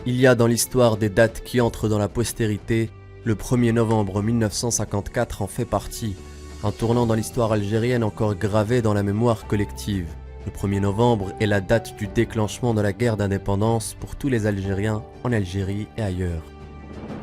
Il y a dans l'histoire des dates qui entrent dans la postérité, le 1er novembre 1954 en fait partie, un tournant dans l'histoire algérienne encore gravé dans la mémoire collective. Le 1er novembre est la date du déclenchement de la guerre d'indépendance pour tous les Algériens en Algérie et ailleurs.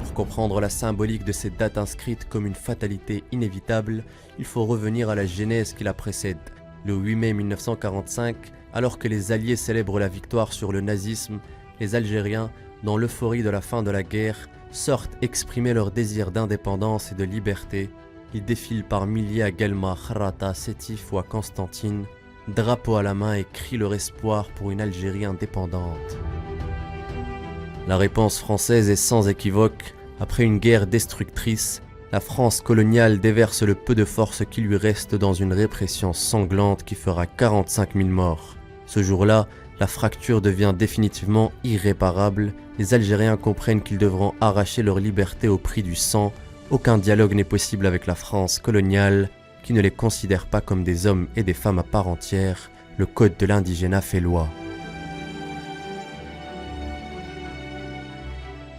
Pour comprendre la symbolique de cette date inscrite comme une fatalité inévitable, il faut revenir à la genèse qui la précède. Le 8 mai 1945, alors que les Alliés célèbrent la victoire sur le nazisme, les Algériens, dans l'euphorie de la fin de la guerre, sortent exprimer leur désir d'indépendance et de liberté. Ils défilent par milliers à Guelma, Kharrata, Sétif ou à Constantine, drapeau à la main, et crient leur espoir pour une Algérie indépendante. La réponse française est sans équivoque. Après une guerre destructrice, la France coloniale déverse le peu de force qui lui reste dans une répression sanglante qui fera 45 000 morts. Ce jour-là, la fracture devient définitivement irréparable. Les Algériens comprennent qu'ils devront arracher leur liberté au prix du sang. Aucun dialogue n'est possible avec la France coloniale, qui ne les considère pas comme des hommes et des femmes à part entière. Le code de l'indigénat fait loi.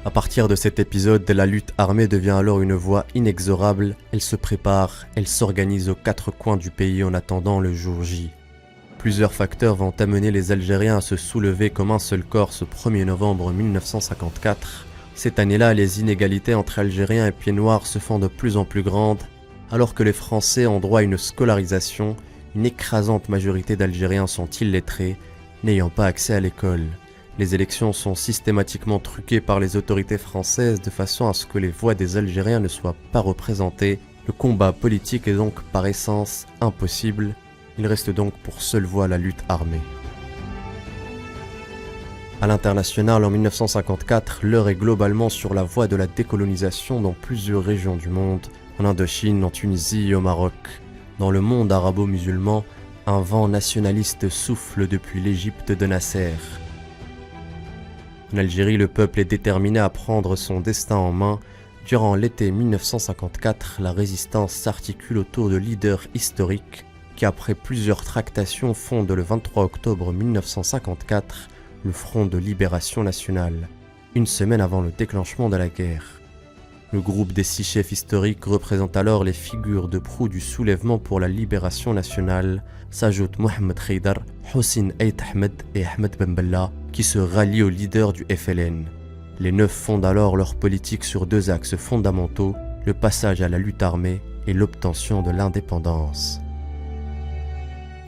À partir de cet épisode, la lutte armée devient alors une voie inexorable. Elle se prépare, elle s'organise aux quatre coins du pays en attendant le jour J. Plusieurs facteurs vont amener les Algériens à se soulever comme un seul corps ce 1er novembre 1954. Cette année-là, les inégalités entre Algériens et Pieds Noirs se font de plus en plus grandes. Alors que les Français ont droit à une scolarisation, une écrasante majorité d'Algériens sont illettrés, n'ayant pas accès à l'école. Les élections sont systématiquement truquées par les autorités françaises de façon à ce que les voix des Algériens ne soient pas représentées. Le combat politique est donc par essence impossible. Il reste donc pour seule voie la lutte armée. À l'international, en 1954, l'heure est globalement sur la voie de la décolonisation dans plusieurs régions du monde, en Indochine, en Tunisie et au Maroc. Dans le monde arabo-musulman, un vent nationaliste souffle depuis l'Égypte de Nasser. En Algérie, le peuple est déterminé à prendre son destin en main. Durant l'été 1954, la résistance s'articule autour de leaders historiques qui, après plusieurs tractations, fondent le 23 octobre 1954 le Front de Libération Nationale, une semaine avant le déclenchement de la guerre. Le groupe des 6 chefs historiques représente alors les figures de proue du soulèvement pour la libération nationale. S'ajoutent Mohamed Khaïdar, Hossein Ait Ahmed et Ahmed Ben Bella, qui se rallient aux leaders du FLN. Les 9 fondent alors leur politique sur 2 axes fondamentaux, le passage à la lutte armée et l'obtention de l'indépendance.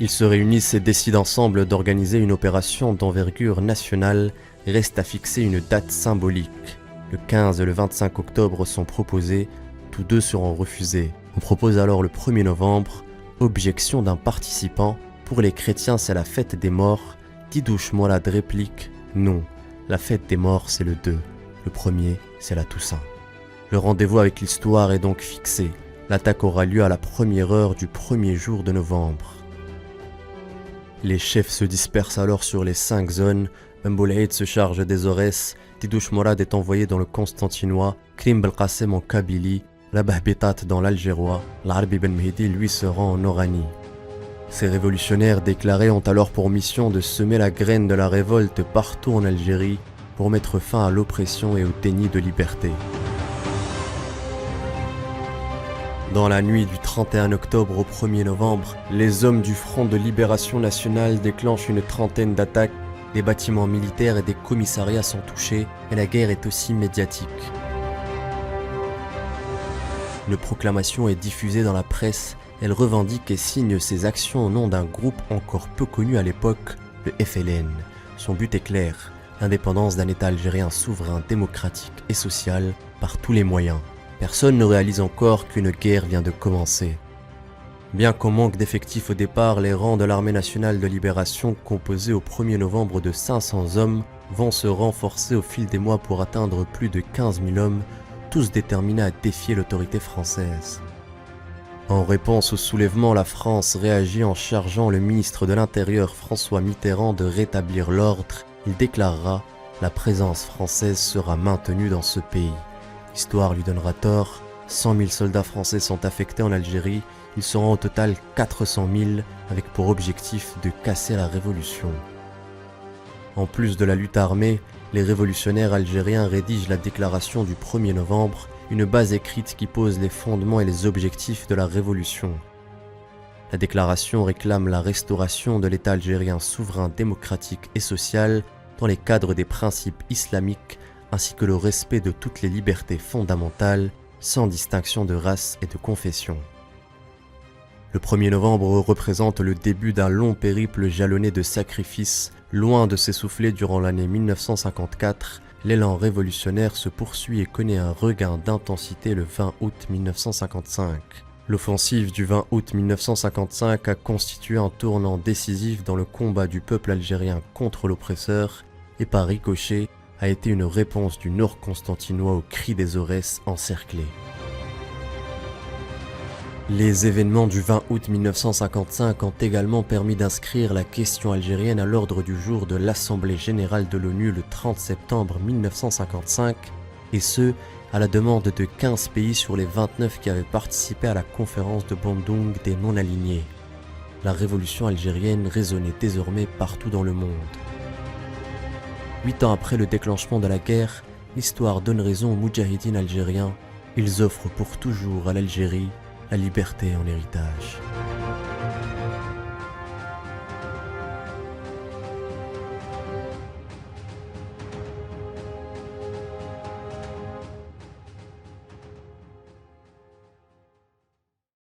Ils se réunissent et décident ensemble d'organiser une opération d'envergure nationale. Reste à fixer une date symbolique. Le 15 et le 25 octobre sont proposés, tous deux seront refusés. On propose alors le 1er novembre. Objection d'un participant: pour les chrétiens c'est la fête des morts. Tidouche Mourad réplique: non, la fête des morts c'est le 2, le 1er c'est la Toussaint. Le rendez-vous avec l'histoire est donc fixé. L'attaque aura lieu à la première heure du premier jour de novembre. Les chefs se dispersent alors sur les 5 zones. Mboulaïd se charge des Aurès, Tidouche Mourad est envoyé dans le Constantinois, Krim Belkacem en Kabylie, Rabah Bitat dans l'Algérois, l'Arbi Ben Mehdi lui se rend en Oranie. Ces révolutionnaires déclarés ont alors pour mission de semer la graine de la révolte partout en Algérie pour mettre fin à l'oppression et au déni de liberté. Dans la nuit du 31 octobre au 1er novembre, les hommes du Front de Libération Nationale déclenchent une trentaine d'attaques. Des bâtiments militaires et des commissariats sont touchés, et la guerre est aussi médiatique. Une proclamation est diffusée dans la presse. Elle revendique et signe ses actions au nom d'un groupe encore peu connu à l'époque, le FLN. Son but est clair: l'indépendance d'un État algérien souverain, démocratique et social par tous les moyens. Personne ne réalise encore qu'une guerre vient de commencer. Bien qu'en manque d'effectifs au départ, les rangs de l'armée nationale de libération, composés au 1er novembre de 500 hommes, vont se renforcer au fil des mois pour atteindre plus de 15 000 hommes, tous déterminés à défier l'autorité française. En réponse au soulèvement, la France réagit en chargeant le ministre de l'Intérieur François Mitterrand de rétablir l'ordre. Il déclarera: la présence française sera maintenue dans ce pays. L'histoire lui donnera tort. 100 000 soldats français sont affectés en Algérie. Ils seront au total 400 000, avec pour objectif de casser la révolution. En plus de la lutte armée, les révolutionnaires algériens rédigent la déclaration du 1er novembre, une base écrite qui pose les fondements et les objectifs de la révolution. La déclaration réclame la restauration de l'État algérien souverain, démocratique et social dans les cadres des principes islamiques ainsi que le respect de toutes les libertés fondamentales sans distinction de race et de confession. Le 1er novembre représente le début d'un long périple jalonné de sacrifices. Loin de s'essouffler durant l'année 1954, l'élan révolutionnaire se poursuit et connaît un regain d'intensité le 20 août 1955. L'offensive du 20 août 1955 a constitué un tournant décisif dans le combat du peuple algérien contre l'oppresseur et par ricochet a été une réponse du nord constantinois au cri des Aurès encerclés. Les événements du 20 août 1955 ont également permis d'inscrire la question algérienne à l'ordre du jour de l'Assemblée générale de l'ONU le 30 septembre 1955, et ce, à la demande de 15 pays sur les 29 qui avaient participé à la conférence de Bandung des non-alignés. La révolution algérienne résonnait désormais partout dans le monde. 8 ans après le déclenchement de la guerre, l'histoire donne raison aux moudjahidines algériens. Ils offrent pour toujours à l'Algérie la liberté en héritage.